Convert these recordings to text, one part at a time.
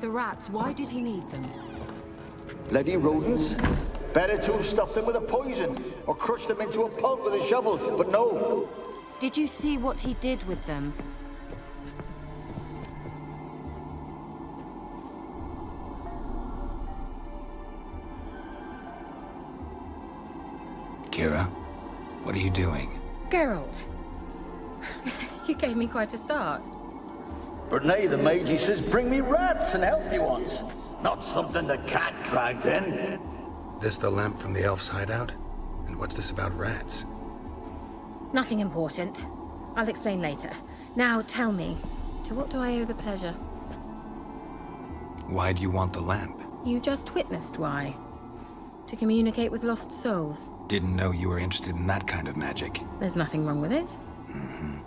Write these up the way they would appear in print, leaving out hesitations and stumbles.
the rats. Why did he need them? Bloody rodents. Better to have stuffed them with a poison, or crushed them into a pulp with a shovel, but no. Did you see what he did with them? Keira, what are you doing? Geralt. You gave me quite a start. But nay, the mage, he says, bring me rats and healthy ones. Not something the cat dragged in. This the lamp from the elf's hideout? And what's this about rats? Nothing important. I'll explain later. Now, tell me, to what do I owe the pleasure? Why do you want the lamp? You just witnessed why. To communicate with lost souls. Didn't know you were interested in that kind of magic. There's nothing wrong with it. Mm-hmm.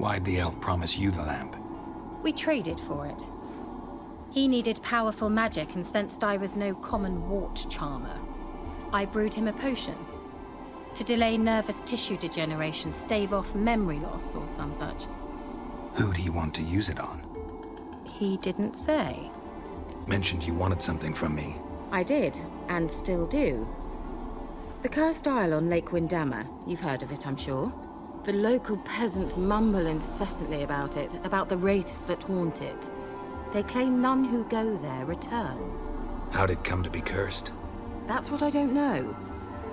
Why'd the elf promise you the lamp? We traded for it. He needed powerful magic and sensed I was no common wart charmer. I brewed him a potion. To delay nervous tissue degeneration, stave off memory loss or some such. Who'd he want to use it on? He didn't say. Mentioned you wanted something from me. I did, and still do. The Cursed Isle on Lake Windammer. You've heard of it, I'm sure. The local peasants mumble incessantly about it, about the wraiths that haunt it. They claim none who go there return. How'd it come to be cursed? That's what I don't know.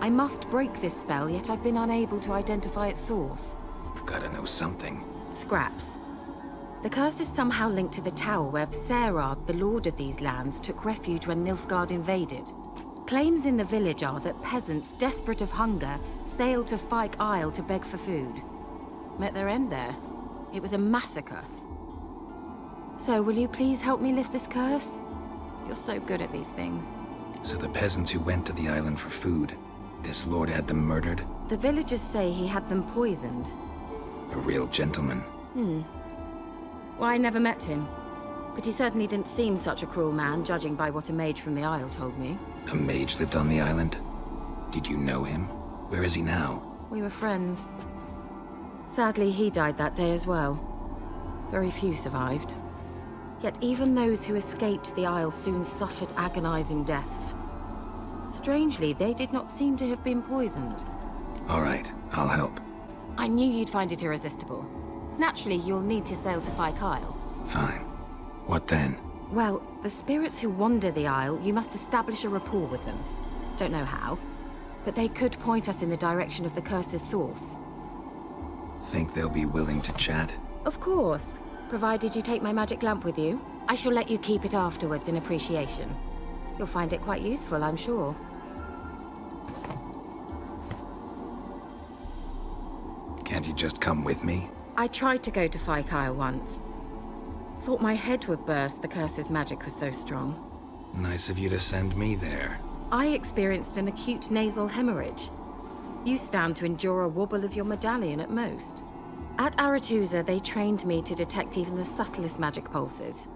I must break this spell, yet I've been unable to identify its source. Gotta know something. Scraps. The curse is somehow linked to the tower where Serard, the lord of these lands, took refuge when Nilfgaard invaded. Claims in the village are that peasants, desperate of hunger, sailed to Fyke Isle to beg for food. Met their end there. It was a massacre. So, will you please help me lift this curse? You're so good at these things. So the peasants who went to the island for food, this lord had them murdered? The villagers say he had them poisoned. A real gentleman. Well, I never met him. But he certainly didn't seem such a cruel man, judging by what a mage from the Isle told me. A mage lived on the island? Did you know him? Where is he now? We were friends. Sadly, he died that day as well. Very few survived. Yet even those who escaped the Isle soon suffered agonizing deaths. Strangely, they did not seem to have been poisoned. All right, I'll help. I knew you'd find it irresistible. Naturally, you'll need to sail to Fyke Isle. Fine. What then? Well, the spirits who wander the Isle, you must establish a rapport with them. Don't know how, but they could point us in the direction of the curse's source. Think they'll be willing to chat? Of course. Provided you take my magic lamp with you. I shall let you keep it afterwards in appreciation. You'll find it quite useful, I'm sure. Can't you just come with me? I tried to go to Fyke Isle once. Thought my head would burst, the curse's magic was so strong. Nice of you to send me there. I experienced an acute nasal hemorrhage. You stand to endure a wobble of your medallion at most. At Aretusa, they trained me to detect even the subtlest magic pulses.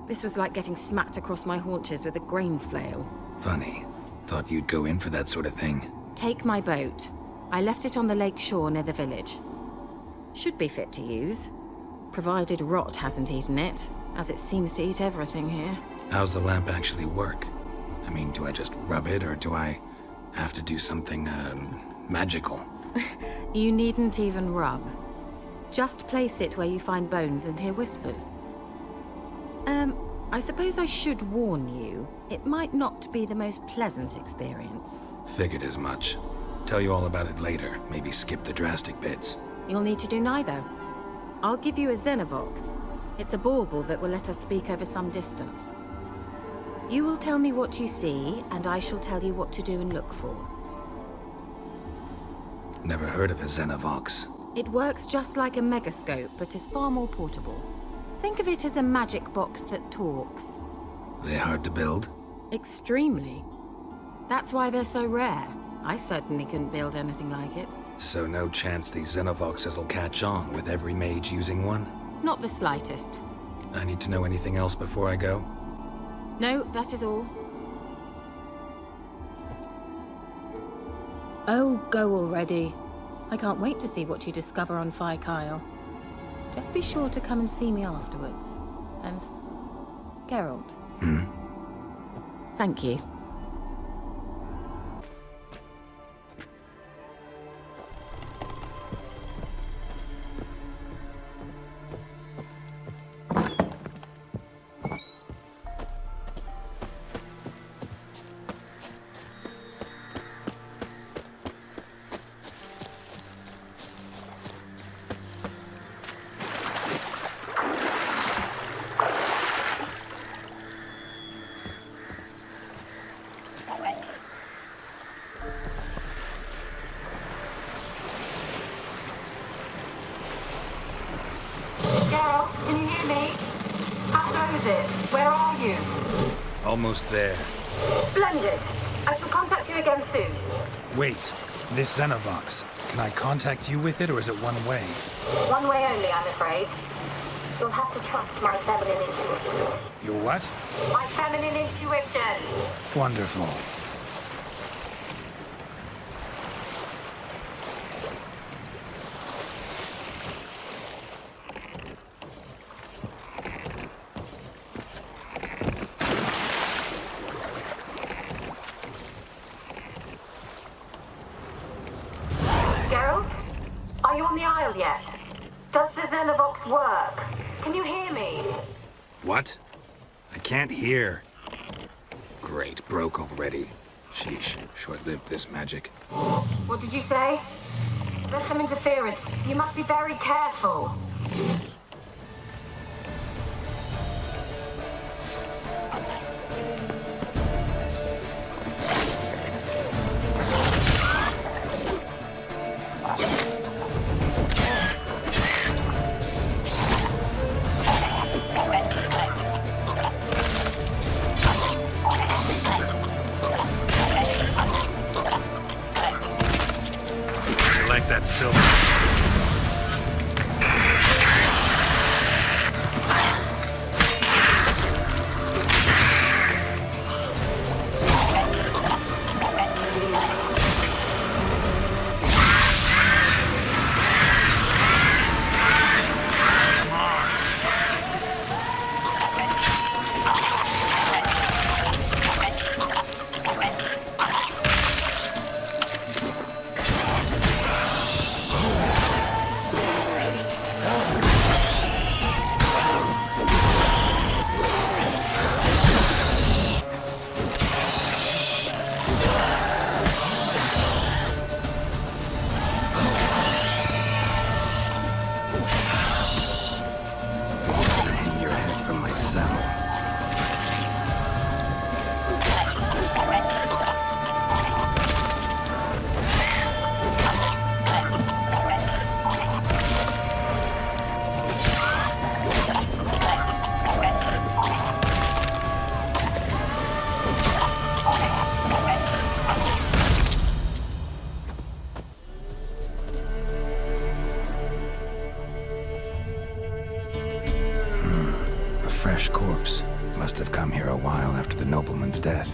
This was like getting smacked across my haunches with a grain flail. Funny. Thought you'd go in for that sort of thing. Take my boat. I left it on the lake shore near the village. Should be fit to use. Provided rot hasn't eaten it, as it seems to eat everything here. How's the lamp actually work? I mean, do I just rub it, or do I have to do something, magical? You needn't even rub. Just place it where you find bones and hear whispers. I suppose I should warn you, it might not be the most pleasant experience. Figured as much. Tell you all about it later, maybe skip the drastic bits. You'll need to do neither. I'll give you a Xenovox. It's a bauble that will let us speak over some distance. You will tell me what you see, and I shall tell you what to do and look for. Never heard of a Xenovox. It works just like a megascope, but is far more portable. Think of it as a magic box that talks. They hard to build? Extremely. That's why they're so rare. I certainly couldn't build anything like it. So no chance these Xenovoxes will catch on with every mage using one? Not the slightest. I need to know anything else before I go? No, that is all. Oh, go already. I can't wait to see what you discover on Fyke Isle. Just be sure to come and see me afterwards. And Geralt. Thank you. Geralt, can you hear me? How goes it? Where are you? Almost there. Splendid. I shall contact you again soon. Wait, this Xenovox. Can I contact you with it, or is it one way? One way only, I'm afraid. You'll have to trust my feminine intuition. Your what? My feminine intuition! Wonderful. Geralt? Are you on the Isle yet? Does the Xenovox work? Can you hear me? What? I can't hear. Great, broke already. Sheesh, short-lived this magic. What did you say? There's some interference. You must be very careful. I like that silver. Hang your head from my saddle. A fresh corpse. Must have come here a while after the nobleman's death.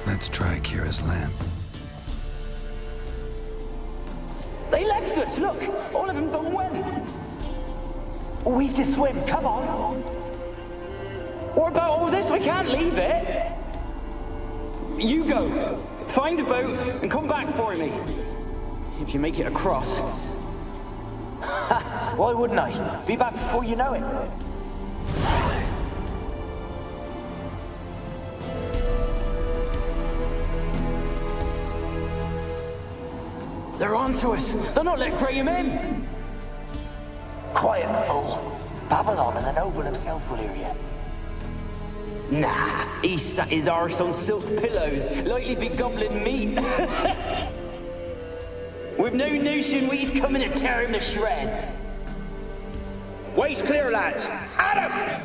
Let's try Kira's lamp. They left us, look! All of them done went. We've to swim, come on. What about all this? We can't leave it. You go. Find a boat and come back for me. If you make it across. Why wouldn't I? Be back before you know it. They're onto us. They'll not let Graham in. Quiet, fool. Babylon and the noble himself will hear you. Nah, he sat his arse on silk pillows, likely be gobbling meat. We've no notion we's coming to tear him to shreds. Way's clear, lads. Adam!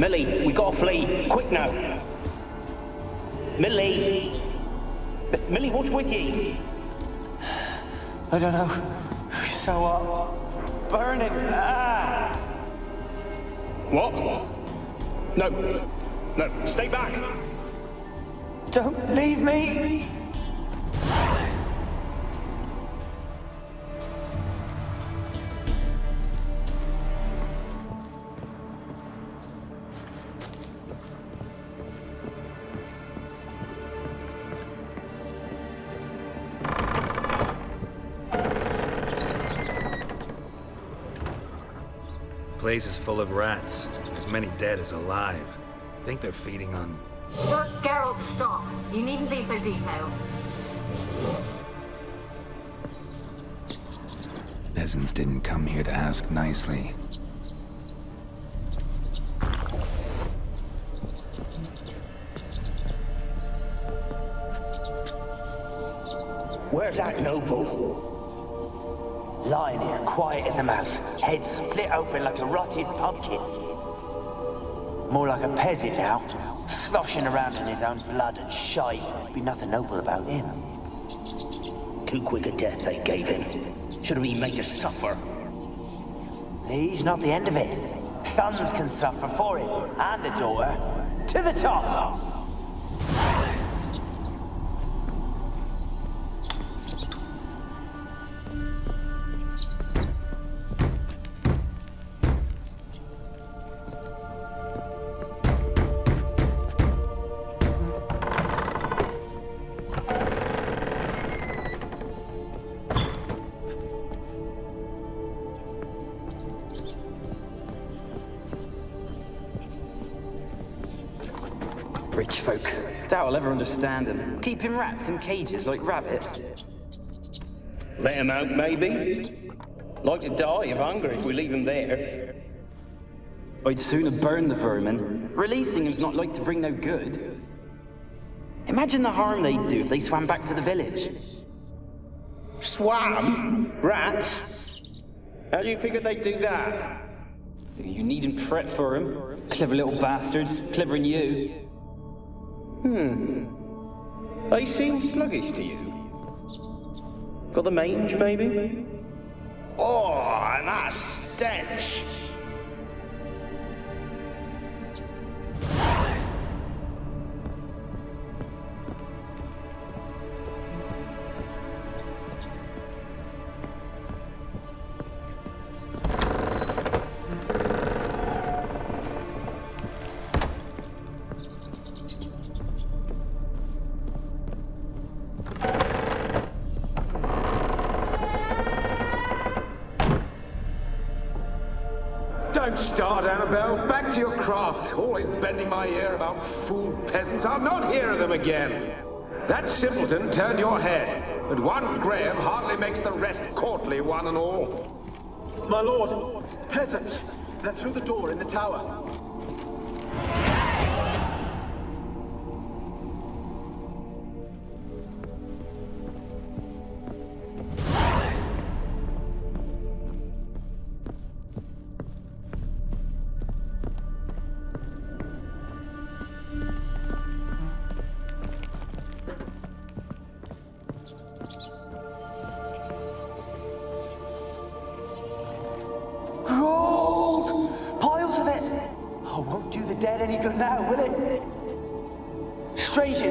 Millie, we gotta flee. Quick now. Millie! Millie, what's with you? I don't know. So hot. Burning. Ah! What? No. No, stay back. Don't leave me! Place is full of rats. As many dead as alive. I think they're feeding on... Look, Geralt, stop. You needn't be so detailed. Peasants didn't come here to ask nicely. Where's that noble? Lying here, quiet as a mouse, head split open like a rotted pumpkin. More like a peasant now, sloshing around in his own blood and shite. Be nothing noble about him. Too quick a death they gave him. Should have been made to suffer. He's not the end of it. Sons can suffer for it, and the daughter. To the top! Rich folk. Doubt I'll ever understand them. Keeping rats in cages like rabbits. Let them out, maybe? Like to die of hunger if we leave them there. I'd sooner burn the vermin. Releasing them's not like to bring no good. Imagine the harm they'd do if they swam back to the village. Swam? Rats? How do you figure they'd do that? You needn't fret for them. Clever little bastards. Clever than you. They seem sluggish to you. Got the mange, maybe? Oh, and that stench! Don't start, Annabelle. Back to your craft. Always bending my ear about fool peasants. I'll not hear of them again. That simpleton turned your head, but one Graham hardly makes the rest courtly, one and all. My lord, peasants. They're through the door in the tower.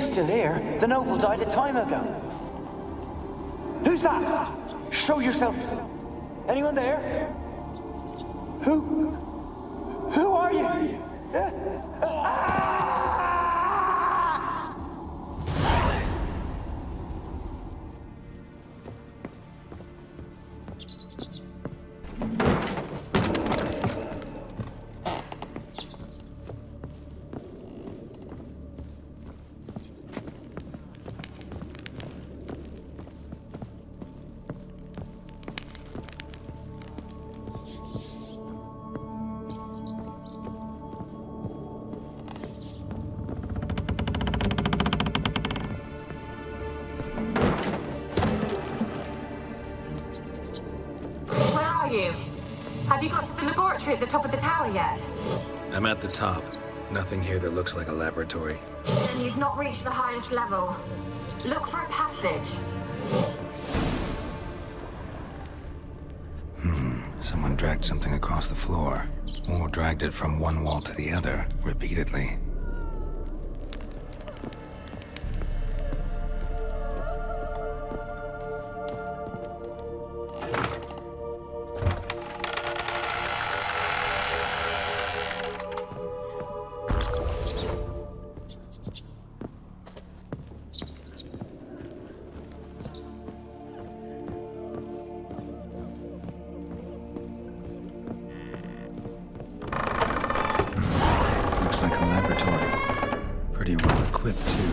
Still here. The noble died a time ago. Who's that? Show yourself. Anyone there? Who are you? Have you got to the laboratory at the top of the tower yet? I'm at the top. Nothing here that looks like a laboratory. Then you've not reached the highest level. Look for a passage. Someone dragged something across the floor, or dragged it from one wall to the other, repeatedly. Like a laboratory. Pretty well equipped, too.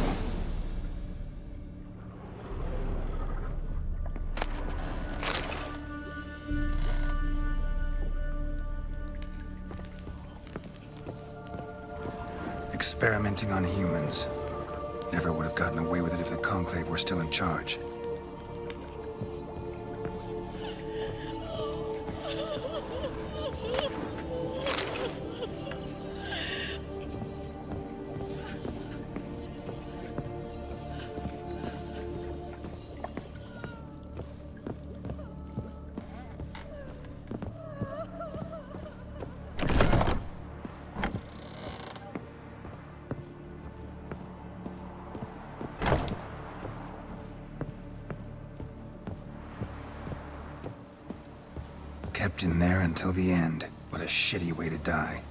Experimenting on humans. Never would have gotten away with it if the Conclave were still in charge. Kept in there until the end. What a shitty way to die.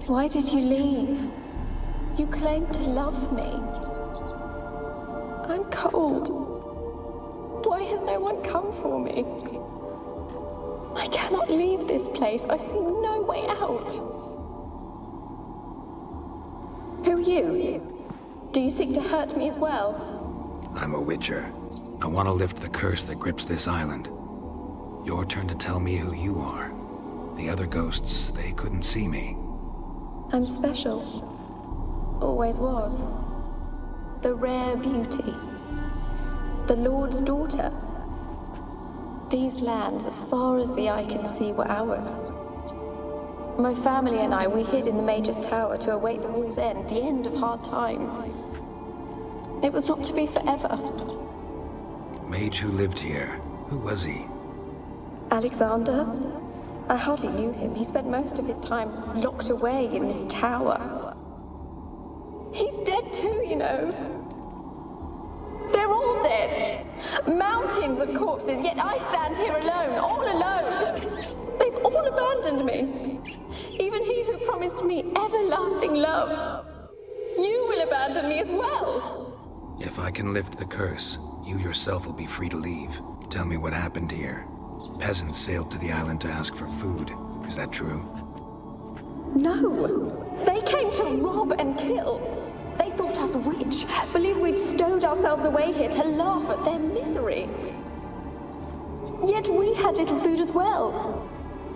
Why did you leave? You claimed to love me. I'm cold. Why has no one come for me? I cannot leave this place. I see no way out. Who are you? Do you seek to hurt me as well? I'm a Witcher. I want to lift the curse that grips this island. Your turn to tell me who you are. The other ghosts, they couldn't see me. I'm special. Always was. The rare beauty. The Lord's daughter. These lands, as far as the eye can see, were ours. My family and I, we hid in the Mage's Tower to await the war's end, the end of hard times. It was not to be forever. Mage who lived here. Who was he? Alexander? I hardly knew him. He spent most of his time locked away in this tower. He's dead too, you know. They're all dead. Mountains of corpses, yet I stand here alone, all alone. They've all abandoned me. Even he who promised me everlasting love. You will abandon me as well. If I can lift the curse, you yourself will be free to leave. Tell me what happened here. Peasants sailed to the island to ask for food. Is that true? No. They came to rob and kill. They thought us rich, believed we'd stowed ourselves away here to laugh at their misery. Yet we had little food as well.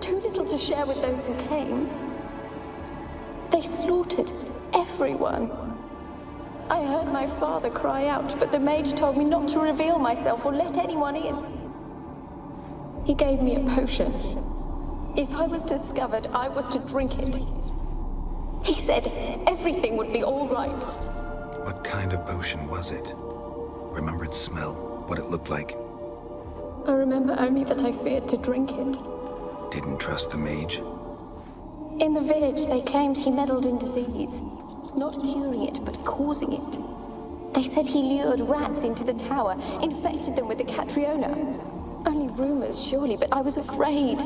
Too little to share with those who came. They slaughtered everyone. I heard my father cry out, but the mage told me not to reveal myself or let anyone in. He gave me a potion. If I was discovered, I was to drink it. He said everything would be all right. What kind of potion was it? Remember its smell? What it looked like? I remember only that I feared to drink it. Didn't trust the mage? In the village, they claimed he meddled in disease. Not curing it, but causing it. They said he lured rats into the tower, infected them with the Catriona. Only rumors, surely, but I was afraid.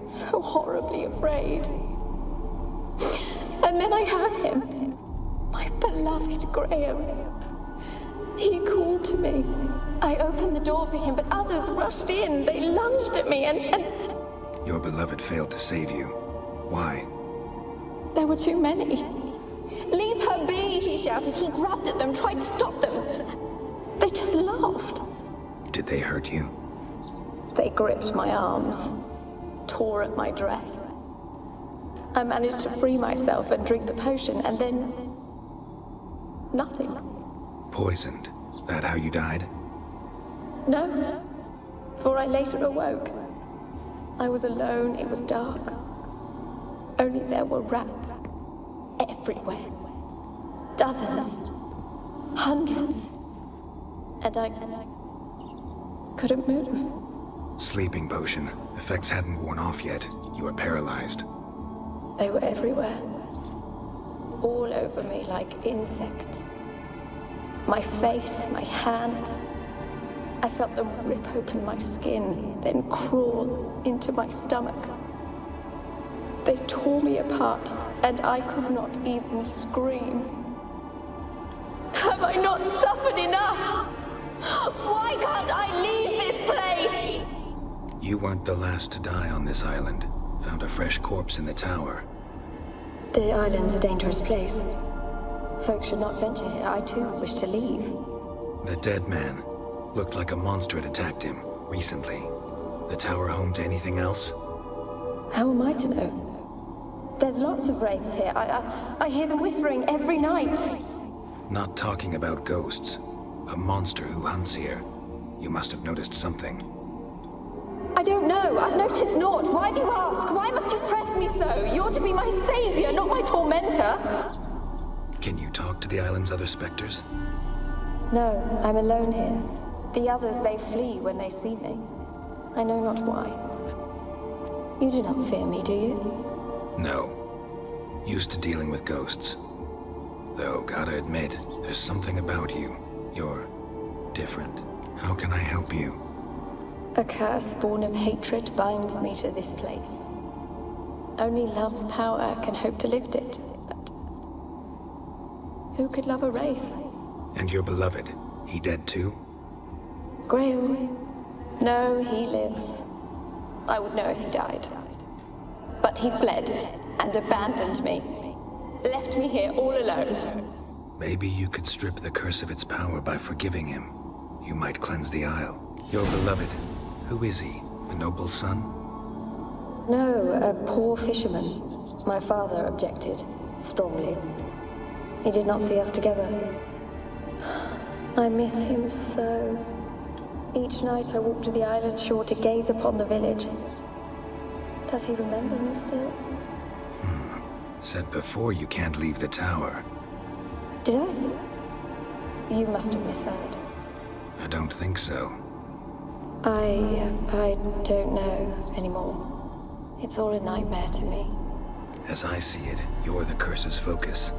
So horribly afraid. And then I heard him. My beloved Graham. He called to me. I opened the door for him, but others rushed in. They lunged at me and... Your beloved failed to save you. Why? There were too many. Leave her be, he shouted. He grabbed at them, tried to stop them. They just laughed. Did they hurt you? They gripped my arms, tore at my dress. I managed to free myself and drink the potion, and then... nothing. Poisoned. That how you died? No, for I later awoke. I was alone, it was dark. Only there were rats everywhere. Dozens. Hundreds. And I couldn't move. Sleeping potion. Effects hadn't worn off yet. You were paralyzed. They were everywhere. All over me like insects. My face, my hands. I felt them rip open my skin, then crawl into my stomach. They tore me apart, and I could not even scream. Have I not suffered enough? Why can't I leave this place? You weren't the last to die on this island. Found a fresh corpse in the tower. The island's a dangerous place. Folks should not venture here. I too wish to leave. The dead man. Looked like a monster had attacked him, recently. The tower home to anything else? How am I to know? There's lots of wraiths here. I hear them whispering every night. Not talking about ghosts. A monster who hunts here. You must have noticed something. I don't know. I've noticed naught. Why do you ask? Why must you press me so? You're to be my savior, not my tormentor. Can you talk to the island's other specters? No, I'm alone here. The others, they flee when they see me. I know not why. You do not fear me, do you? No. Used to dealing with ghosts. Though, gotta admit, there's something about you. You're different. How can I help you? A curse born of hatred binds me to this place. Only love's power can hope to lift it. But who could love a wraith? And your beloved, he dead too? Grail? No, he lives. I would know if he died. But he fled and abandoned me. Left me here all alone. Maybe you could strip the curse of its power by forgiving him. You might cleanse the Isle. Your beloved, who is he? A noble son? No, a poor fisherman. My father objected, strongly. He did not see us together. I miss him so. Each night I walk to the island shore to gaze upon the village. Does he remember me still? Said before you can't leave the tower. Did I? You must have misheard. I don't think so. I don't know anymore. It's all a nightmare to me. As I see it, you're the curse's focus.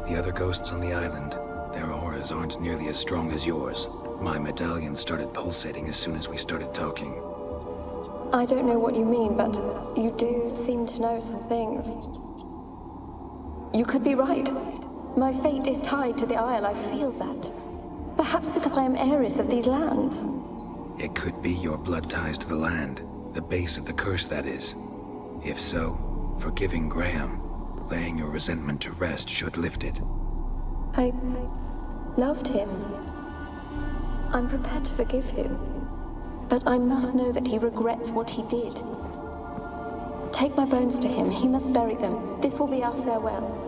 The other ghosts on the island, their auras aren't nearly as strong as yours. My medallion started pulsating as soon as we started talking. I don't know what you mean, but you do seem to know some things. You could be right. My fate is tied to the Isle, I feel that. Perhaps because I am heiress of these lands. It could be your blood ties to the land, the base of the curse, that is. If so, forgiving Graham, laying your resentment to rest should lift it. I loved him. I'm prepared to forgive him. But I must know that he regrets what he did. Take my bones to him. He must bury them. This will be our farewell.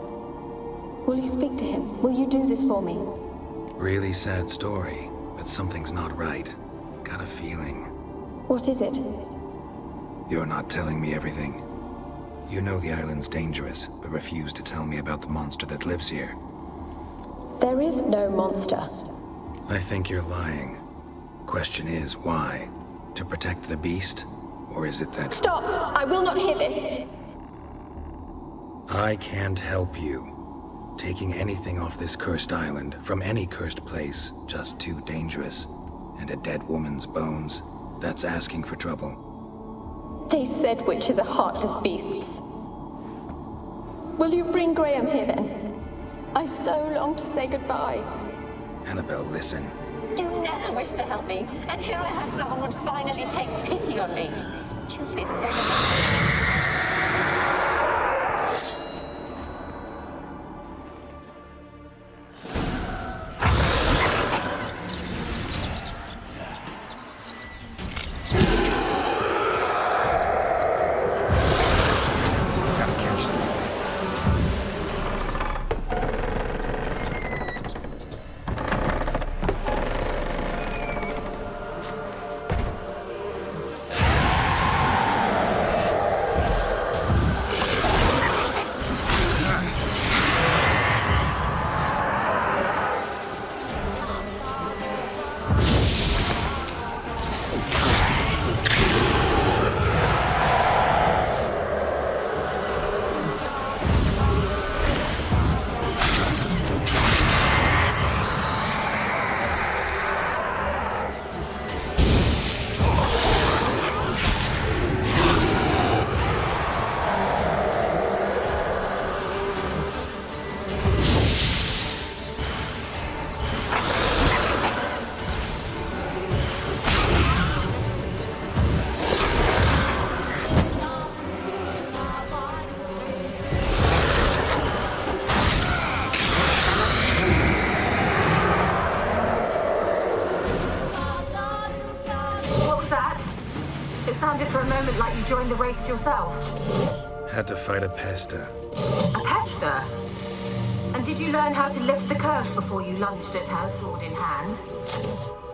Will you speak to him? Will you do this for me? Really sad story, but something's not right. Got a feeling. What is it? You're not telling me everything. You know the island's dangerous, but refuse to tell me about the monster that lives here. There is no monster. I think you're lying. Question is, why? To protect the beast? Or is it that... Stop! I will not hear this! I can't help you. Taking anything off this cursed island, from any cursed place, just too dangerous. And a dead woman's bones, that's asking for trouble. They said witches are heartless beasts. Will you bring Graham here then? I so long to say goodbye. Annabelle, listen. You never wished to help me, and here I had someone would finally take pity on me. stupid. Gotta catch them. For a moment like you joined the race yourself. Had to fight a pester. A pester? And did you learn how to lift the curse before you lunged at her, sword in hand?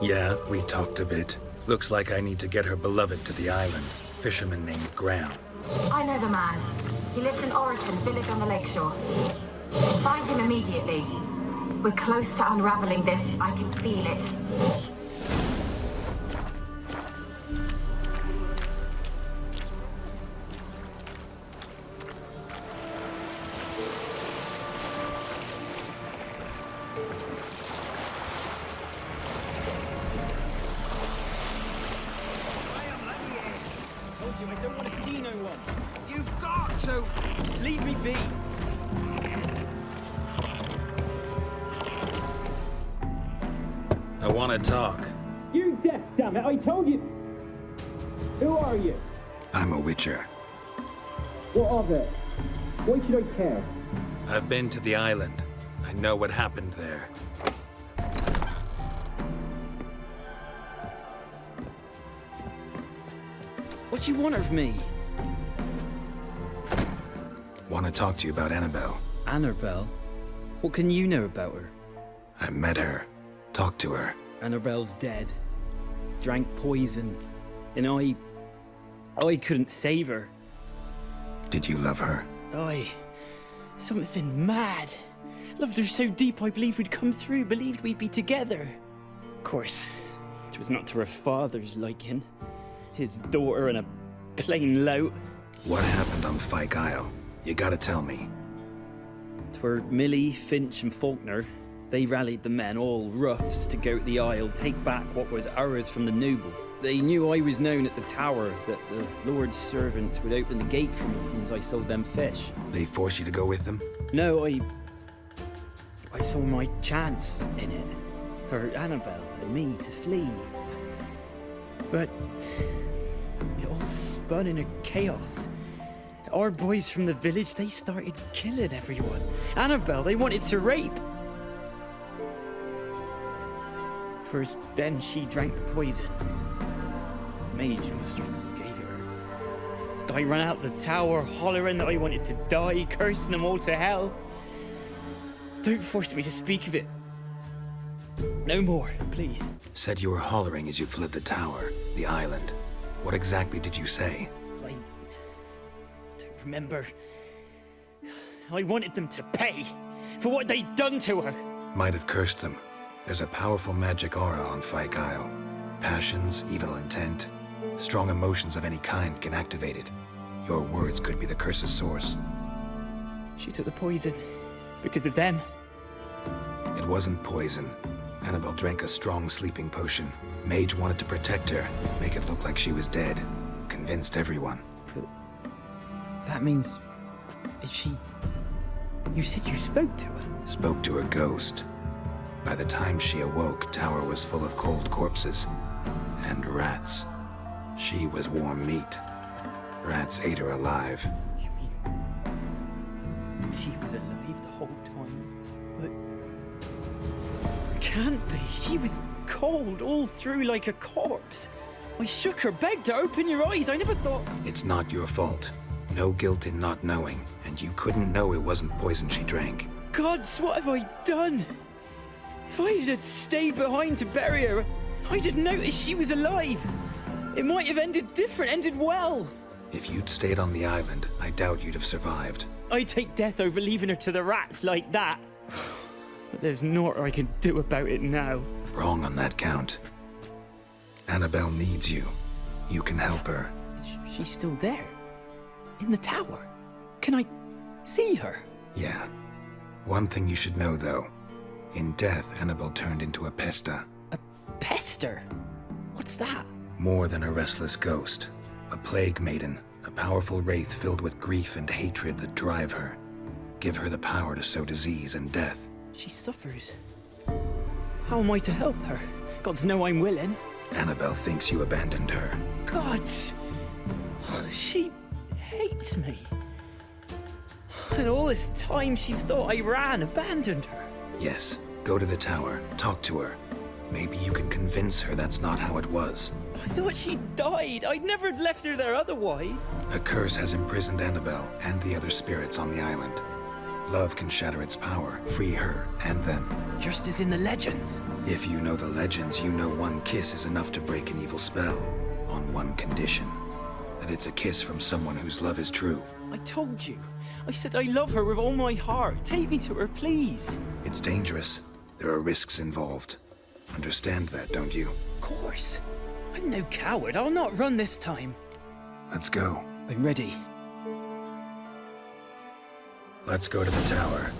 Yeah, we talked a bit. Looks like I need to get her beloved to the island. Fisherman named Graham. I know the man. He lives in Oriton, village on the lakeshore. Find him immediately. We're close to unraveling this. I can feel it. I don't want to see no one. You've got to! Just leave me be. I want to talk. You're deaf, damn it! I told you. Who are you? I'm a witcher. What of it? Why should I care? I've been to the island. I know what happened there. What do you want of me? Want to talk to you about Annabelle. Annabelle? What can you know about her? I met her. Talked to her. Annabelle's dead. Drank poison. And I couldn't save her. Did you love her? Something mad. Loved her so deep I believed we'd come through, believed we'd be together. Of course, it was not to her father's liking. His daughter and a plain lout. What happened on Fyke Isle? You gotta tell me. 'Twere Millie, Finch and Faulkner. They rallied the men, all roughs, to go to the Isle, take back what was ours from the noble. They knew I was known at the tower, that the Lord's servants would open the gate for me as soon as I sold them fish. They forced you to go with them? No, I saw my chance in it. For Annabelle and me to flee. But it all spun in a chaos. Our boys from the village, they started killing everyone. Annabelle, they wanted to rape. First, then she drank the poison. Mage must have gave it her. I ran out the tower, hollering that I wanted to die, cursing them all to hell. Don't force me to speak of it. No more, please. Said you were hollering as you fled the tower, the island. What exactly did you say? I don't remember. I wanted them to pay for what they'd done to her. Might have cursed them. There's a powerful magic aura on Fyke Isle. Passions, evil intent, strong emotions of any kind can activate it. Your words could be the curse's source. She took the poison because of them. It wasn't poison. Annabelle drank a strong sleeping potion. Mage wanted to protect her, make it look like she was dead. Convinced everyone. But that means... is she... You said you spoke to her? Spoke to her ghost. By the time she awoke, tower was full of cold corpses. And rats. She was warm meat. Rats ate her alive. You mean she was alive the whole time? But can't be. She was cold all through like a corpse. I shook her, begged her, open your eyes. I never thought... It's not your fault. No guilt in not knowing, and you couldn't know it wasn't poison she drank. Gods, what have I done? If I had stayed behind to bury her, I'd have noticed she was alive. It might have ended different, ended well. If you'd stayed on the island, I doubt you'd have survived. I'd take death over leaving her to the rats like that. But there's naught I can do about it now. Wrong on that count. Annabelle needs you. You can help her. She's still there. In the tower. Can I see her? Yeah. One thing you should know, though. In death, Annabelle turned into a pesta. A pester? What's that? More than a restless ghost. A plague maiden. A powerful wraith filled with grief and hatred that drive her. Give her the power to sow disease and death. She suffers. How am I to help her? Gods know I'm willing. Annabelle thinks you abandoned her. Gods! She hates me. And all this time she's thought I abandoned her. Yes, go to the tower, talk to her. Maybe you can convince her that's not how it was. I thought she died. I'd never left her there otherwise. A curse has imprisoned Annabelle and the other spirits on the island. Love can shatter its power, free her and them. Just as in the legends. If you know the legends, you know one kiss is enough to break an evil spell. On one condition. That it's a kiss from someone whose love is true. I told you. I said I love her with all my heart. Take me to her, please. It's dangerous. There are risks involved. Understand that, don't you? Of course. I'm no coward. I'll not run this time. Let's go. I'm ready. Let's go to the tower.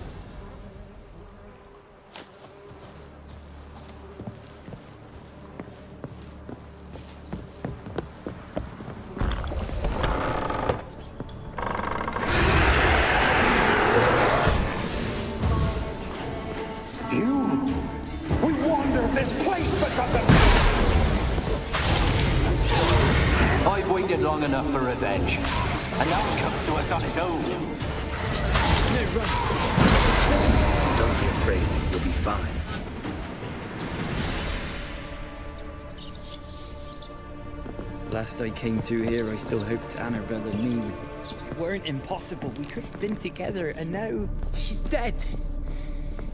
We wander this place because of... I've waited long enough for revenge. And now it comes to us on its own. Don't be afraid. You'll be fine. Last I came through here, I still hoped Annabelle and me weren't impossible. We could have been together, and now she's dead.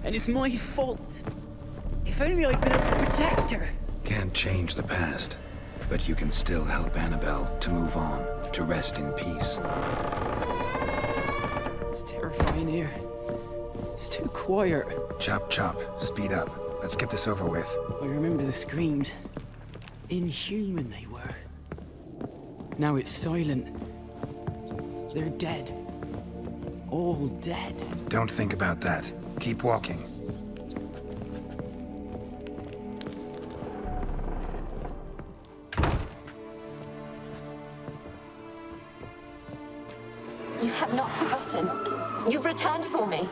And it's my fault. If only I'd been able to protect her. Can't change the past, but you can still help Annabelle to move on, to rest in peace. It's terrifying here. It's too quiet. Chop, chop. Speed up. Let's get this over with. I remember the screams. Inhuman they were. Now it's silent. They're dead. All dead. Don't think about that. Keep walking. You have not forgotten. You've returned for me.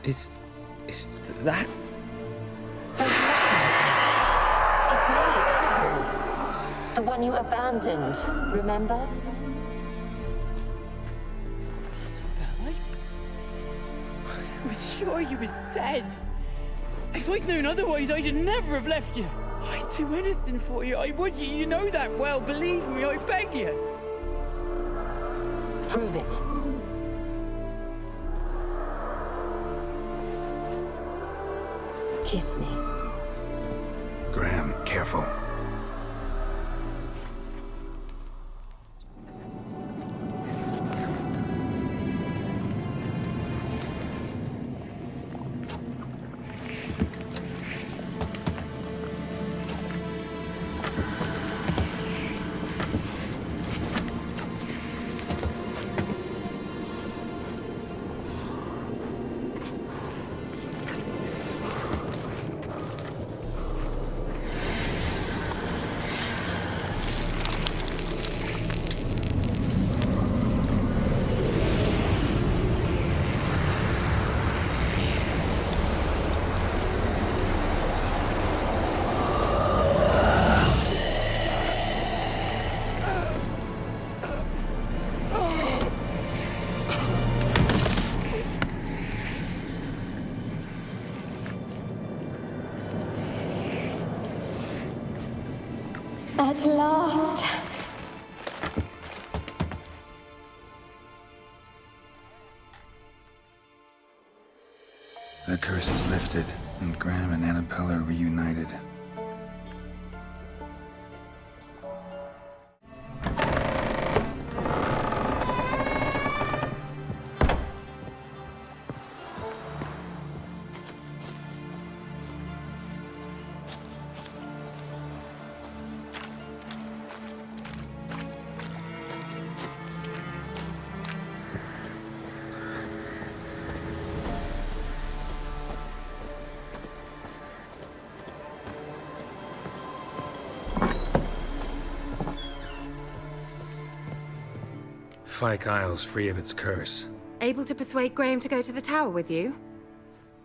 Is that? Don't you recognize me? It's me, Annabelle. The one you abandoned, remember? I was sure you was dead. If I'd known otherwise, I'd never have left you. I'd do anything for you. I would. You know that well. Believe me, I beg you. Prove it. Kiss me. Graham, careful. At last. The curse is lifted, and Graham and Annabelle are reunited. Fyke Isle's free of its curse. Able to persuade Graham to go to the tower with you?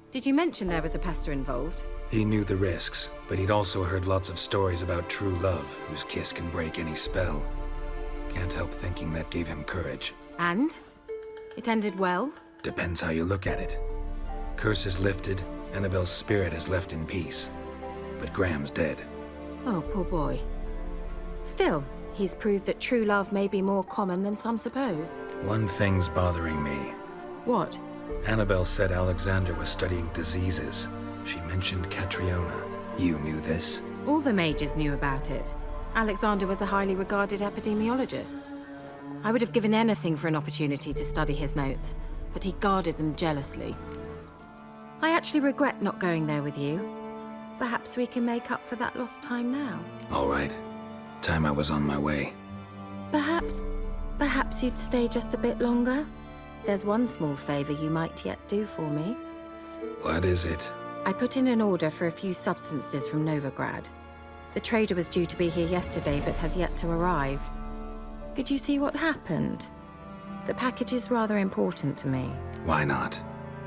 Did you mention there was a pester involved? He knew the risks, but he'd also heard lots of stories about true love, whose kiss can break any spell. Can't help thinking that gave him courage. And? It ended well? Depends how you look at it. Curse is lifted, Annabelle's spirit is left in peace. But Graham's dead. Oh, poor boy. Still, he's proved that true love may be more common than some suppose. One thing's bothering me. What? Annabelle said Alexander was studying diseases. She mentioned Catriona. You knew this? All the mages knew about it. Alexander was a highly regarded epidemiologist. I would have given anything for an opportunity to study his notes, but he guarded them jealously. I actually regret not going there with you. Perhaps we can make up for that lost time now. All right. Time I was on my way. Perhaps you'd stay just a bit longer? There's one small favor you might yet do for me. What is it? I put in an order for a few substances from Novigrad. The trader was due to be here yesterday, but has yet to arrive. Could you see what happened? The package is rather important to me. Why not?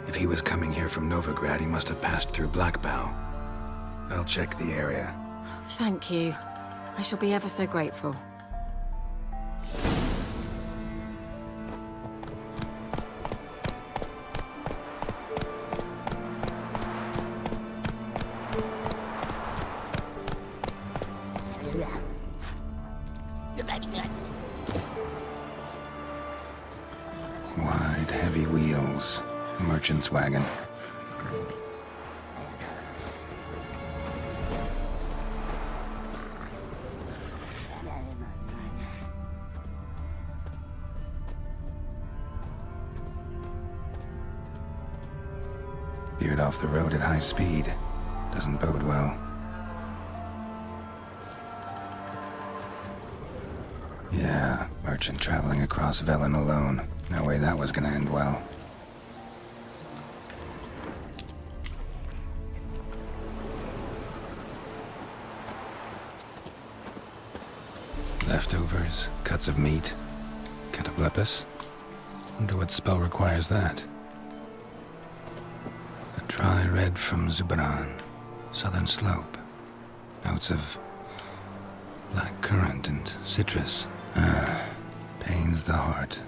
If he was coming here from Novigrad, he must have passed through Blackbow. I'll check the area. Thank you. I shall be ever so grateful. Wide, heavy wheels. Merchant's wagon. Veered off the road at high speed. Doesn't bode well. Yeah, merchant traveling across Velen alone. No way that was gonna end well. Leftovers, cuts of meat, cataplepis. Wonder what spell requires that. A dry red from Zubaran, southern slope. Notes of black currant and citrus. Pains the heart.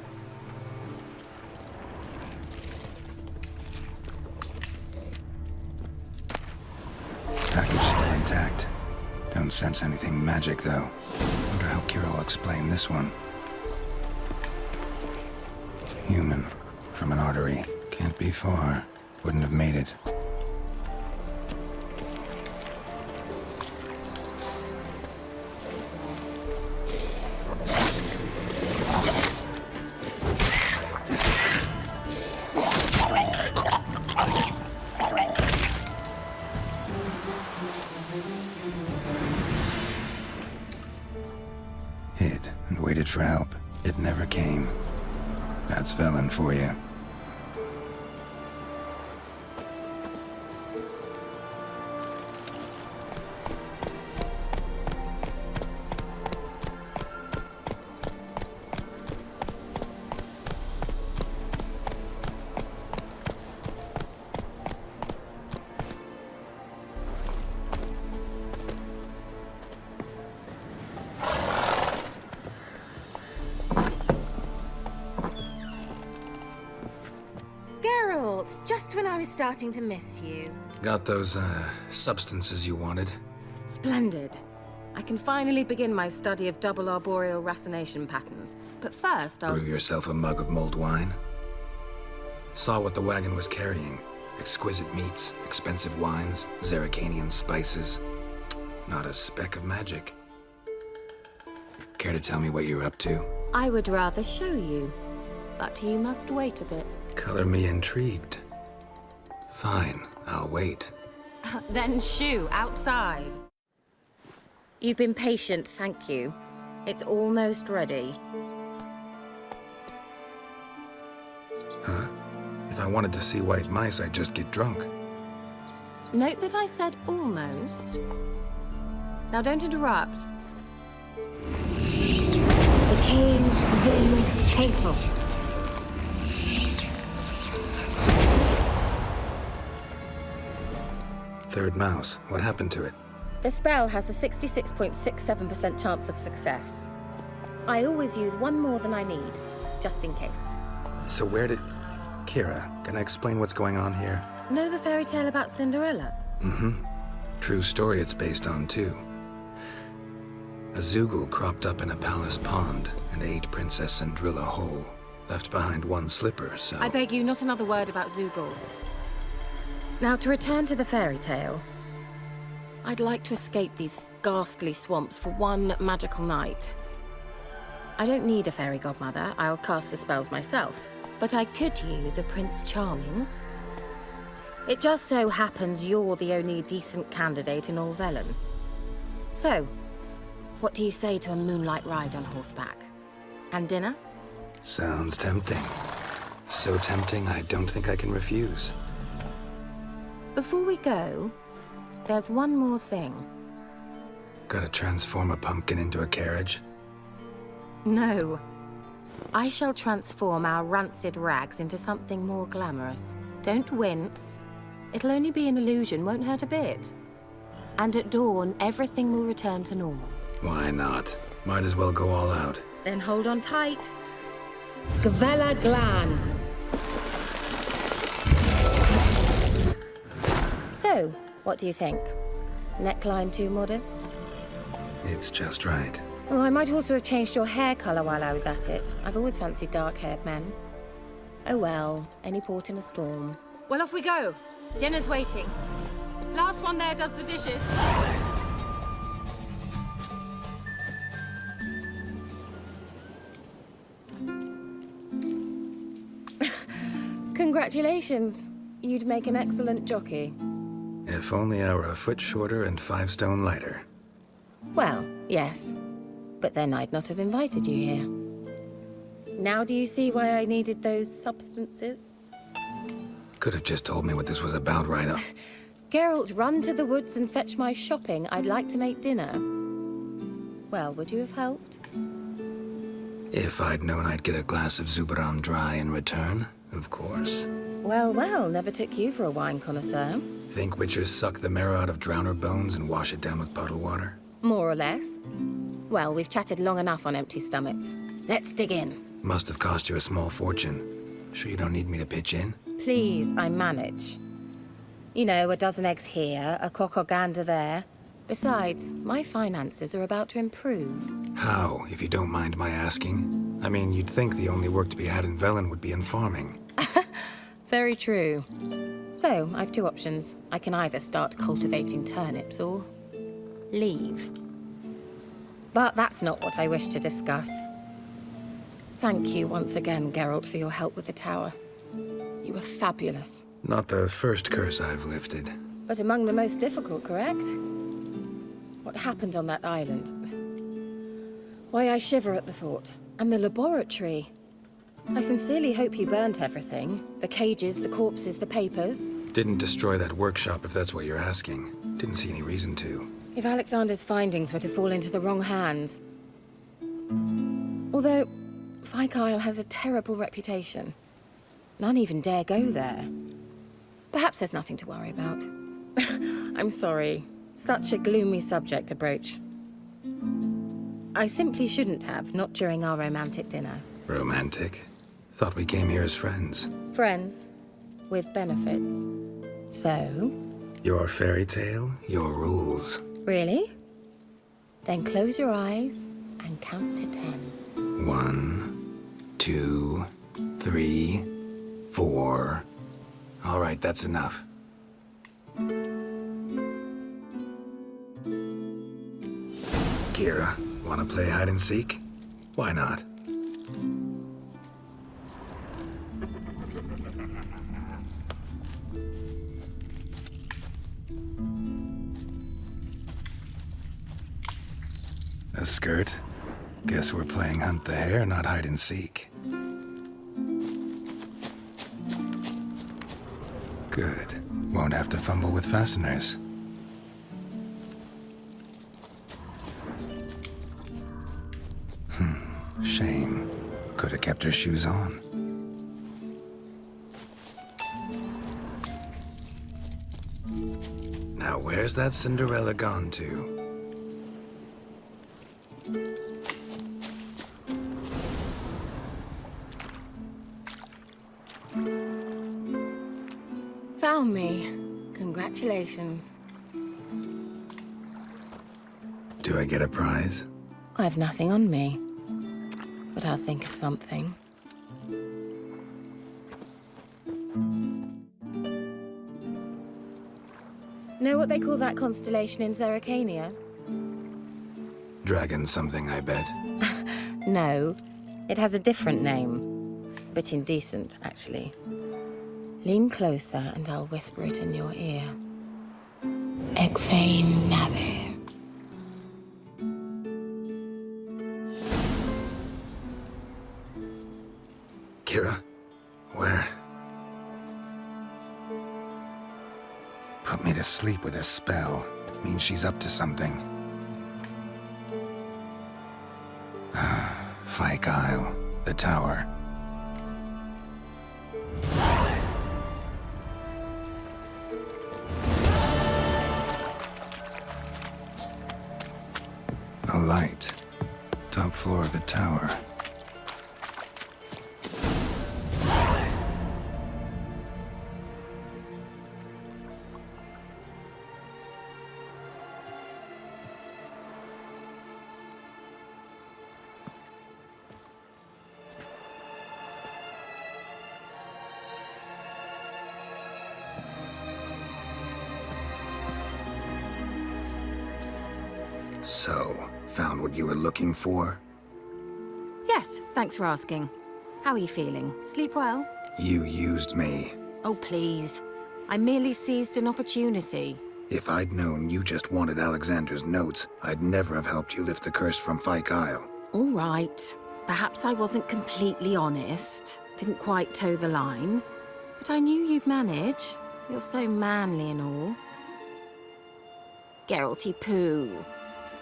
Package still intact. Don't sense anything magic, though. Wonder how Kiera will explain this one. Human. From an artery. Can't be far. Wouldn't have made it. Hid and waited for help. It never came. That's Velen for you. Just when I was starting to miss you. Got those, substances you wanted? Splendid. I can finally begin my study of double arboreal racination patterns. But first, I'll... Brew yourself a mug of mulled wine? Saw what the wagon was carrying. Exquisite meats, expensive wines, Zerricanian spices. Not a speck of magic. Care to tell me what you're up to? I would rather show you, but you must wait a bit. Color me intrigued. Fine, I'll wait. Then shoo, outside. You've been patient, thank you. It's almost ready. Huh? If I wanted to see white mice, I'd just get drunk. Note that I said almost. Now don't interrupt. The cave's very faithful. Third mouse, what happened to it? The spell has a 66.67% chance of success. I always use one more than I need, just in case. So where did... Kiera, can I explain what's going on here? Know the fairy tale about Cinderella? Mm-hmm. True story it's based on, too. A Zoogle cropped up in a palace pond and ate Princess Cinderella whole. Left behind one slipper, so... I beg you, not another word about Zoogles. Now, to return to the fairy tale. I'd like to escape these ghastly swamps for one magical night. I don't need a fairy godmother, I'll cast the spells myself. But I could use a Prince Charming. It just so happens you're the only decent candidate in all Velen. So, what do you say to a moonlight ride on horseback? And dinner? Sounds tempting. So tempting, I don't think I can refuse. Before we go, there's one more thing. Gotta transform a pumpkin into a carriage? No. I shall transform our rancid rags into something more glamorous. Don't wince. It'll only be an illusion, won't hurt a bit. And at dawn, everything will return to normal. Why not? Might as well go all out. Then hold on tight. Gvella Glan. So, what do you think? Neckline too modest? It's just right. Oh, I might also have changed your hair colour while I was at it. I've always fancied dark-haired men. Oh well, any port in a storm. Well, off we go. Dinner's waiting. Last one there does the dishes. Congratulations. You'd make an excellent jockey. If only I were a foot shorter and 5 stone lighter. Well, yes. But then I'd not have invited you here. Now do you see why I needed those substances? Could have just told me what this was about right up. Geralt, run to the woods and fetch my shopping. I'd like to make dinner. Well, would you have helped? If I'd known I'd get a glass of Zubaram dry in return, of course. Well, well, never took you for a wine connoisseur. Think witchers suck the marrow out of drowner bones and wash it down with puddle water? More or less. Well, we've chatted long enough on empty stomachs. Let's dig in. Must have cost you a small fortune. Sure you don't need me to pitch in? Please, I manage. You know, a dozen eggs here, a cock or gander there. Besides, my finances are about to improve. How, if you don't mind my asking? I mean, you'd think the only work to be had in Velen would be in farming. Very true. So, I've two options. I can either start cultivating turnips or leave. But that's not what I wish to discuss. Thank you once again, Geralt, for your help with the tower. You were fabulous. Not the first curse I've lifted. But among the most difficult, correct? What happened on that island? Why, I shiver at the thought. And the laboratory. I sincerely hope you burnt everything. The cages, the corpses, the papers. Didn't destroy that workshop, if that's what you're asking. Didn't see any reason to. If Alexander's findings were to fall into the wrong hands... Although, Fyke has a terrible reputation. None even dare go there. Perhaps there's nothing to worry about. I'm sorry. Such a gloomy subject to broach. I simply shouldn't have, not during our romantic dinner. Romantic? Thought we came here as friends. Friends. With benefits. So? Your fairy tale, your rules. Really? Then close your eyes and count to 10. 1, 2, 3, 4. All right, that's enough. Keira, wanna play hide and seek? Why not? A skirt? Guess we're playing hunt the hare, not hide and seek. Good. Won't have to fumble with fasteners. Shame. Could have kept her shoes on. Now where's that Cinderella gone to? Found me. Congratulations. Do I get a prize? I've nothing on me, but I'll think of something. Know what they call that constellation in Zerrikania? Dragon something, I bet. No, it has a different name. Bit indecent, actually. Lean closer and I'll whisper it in your ear. Egfain Nave. Keira? Where? Put me to sleep with a spell. Means she's up to something. Fyke Isle. The tower. A light. Top floor of the tower. So, found what you were looking for? Yes, thanks for asking. How are you feeling? Sleep well? You used me. Oh, please. I merely seized an opportunity. If I'd known you just wanted Alexander's notes, I'd never have helped you lift the curse from Fyke Isle. All right. Perhaps I wasn't completely honest. Didn't quite toe the line. But I knew you'd manage. You're so manly and all. Geralty poo.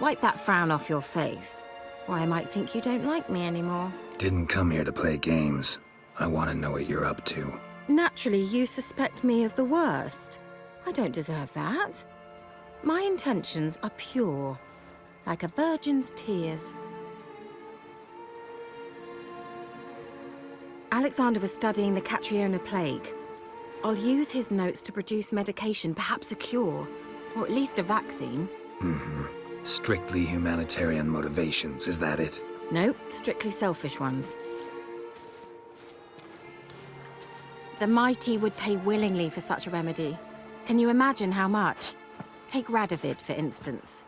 Wipe that frown off your face, or I might think you don't like me anymore. Didn't come here to play games. I want to know what you're up to. Naturally, you suspect me of the worst. I don't deserve that. My intentions are pure, like a virgin's tears. Alexander was studying the Catriona plague. I'll use his notes to produce medication, perhaps a cure, or at least a vaccine. Strictly humanitarian motivations, is that it? No, strictly selfish ones. The mighty would pay willingly for such a remedy. Can you imagine how much? Take Radovid, for instance.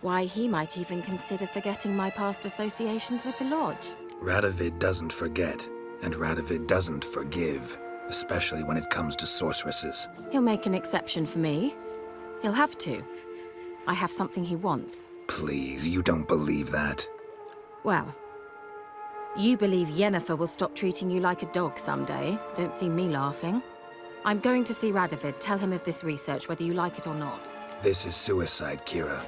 Why, he might even consider forgetting my past associations with the Lodge. Radovid doesn't forget, and Radovid doesn't forgive, especially when it comes to sorceresses. He'll make an exception for me. He'll have to. I have something he wants. Please, you don't believe that. Well, you believe Yennefer will stop treating you like a dog someday. Don't see me laughing. I'm going to see Radovid, tell him of this research, whether you like it or not. This is suicide, Keira.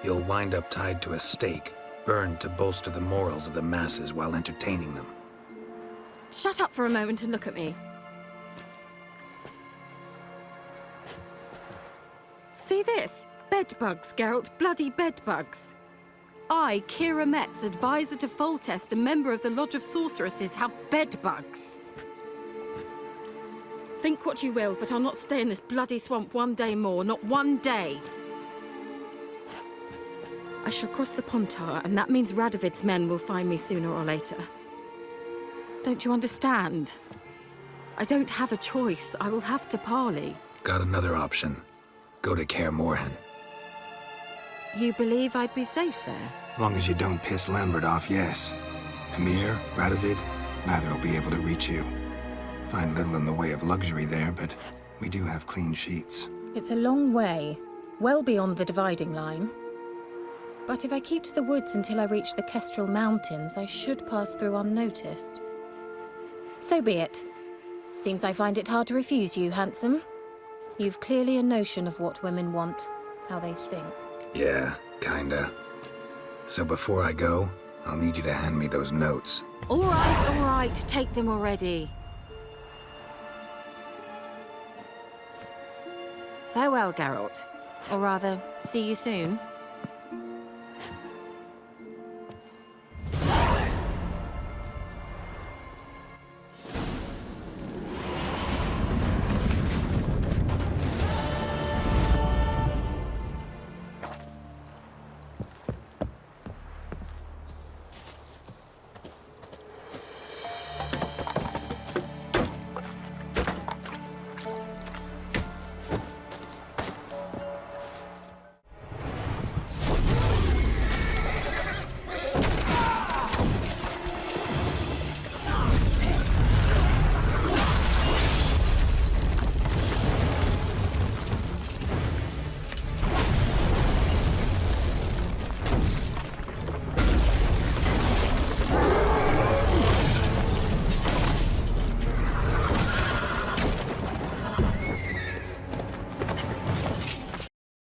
You'll wind up tied to a stake, burned to bolster the morals of the masses while entertaining them. Shut up for a moment and look at me. See this? Bedbugs, Geralt. Bloody bedbugs. I, Keira Metz, advisor to Foltest, a member of the Lodge of Sorceresses, have bedbugs. Think what you will, but I'll not stay in this bloody swamp one day more. Not one day. I shall cross the Pontar, and that means Radovid's men will find me sooner or later. Don't you understand? I don't have a choice. I will have to parley. Got another option. Go to Kaer Morhen. You believe I'd be safe there? Long as you don't piss Lambert off, yes. Emir, Radovid, neither will be able to reach you. Find little in the way of luxury there, but we do have clean sheets. It's a long way, well beyond the dividing line. But if I keep to the woods until I reach the Kestrel Mountains, I should pass through unnoticed. So be it. Seems I find it hard to refuse you, handsome. You've clearly a notion of what women want, how they think. Yeah, kinda. So before I go, I'll need you to hand me those notes. All right, take them already. Farewell, Geralt. Or rather, see you soon.